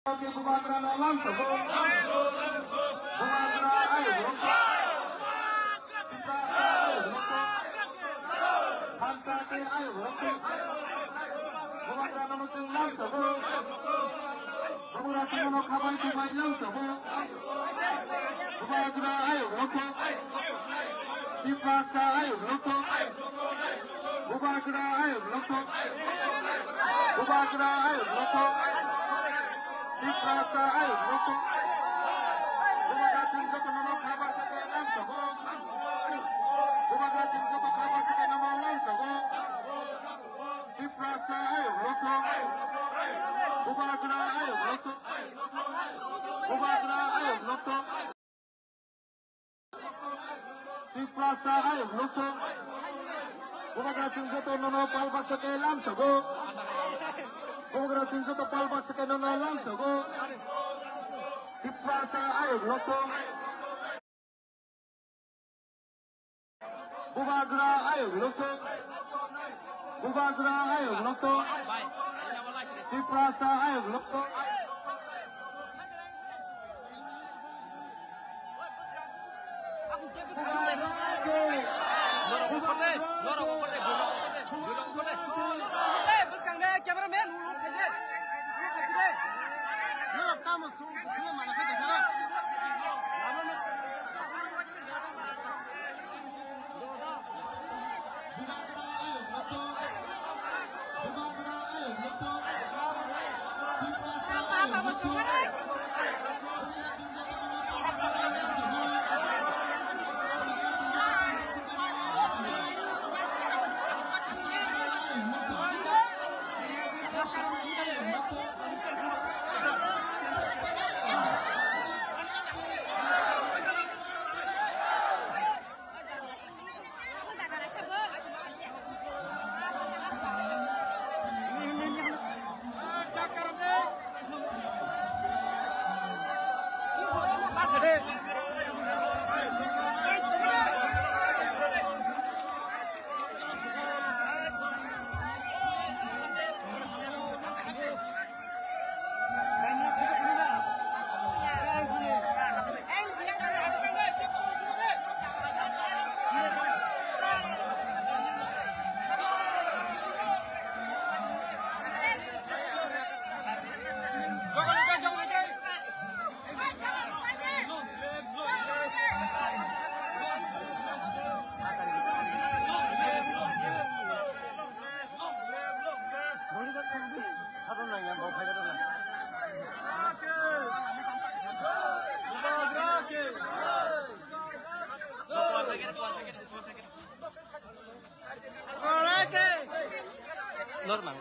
Bumagra na lang sa buong Bumagra ay Roko Kita ay Roko Hansake ay Roko Bumagra na muting lang sa buong Bumagra tumuno kabay tumay lang sa buong Bumagra ay Roko Ipasa ay Roko Bumagra ay Roko Bumagra ay Roko Ipasa ay Roko Bumagra tingkat nama kabar sakay lang sa buong Bumagra tingkat kabar sakay nama lang sa buong Ipasa ay Roko Bumagra ay Roko Bumagra ay Roko Ipasa ay Roko Bumagra tingkat nama palbak sakay lang sa buong Bumagra tingkat palbak sakay nama lang sa buong Ipasa ay Roko Bumagra ay Roko Bumagra ay Roko Ipasa ay Roko Normal.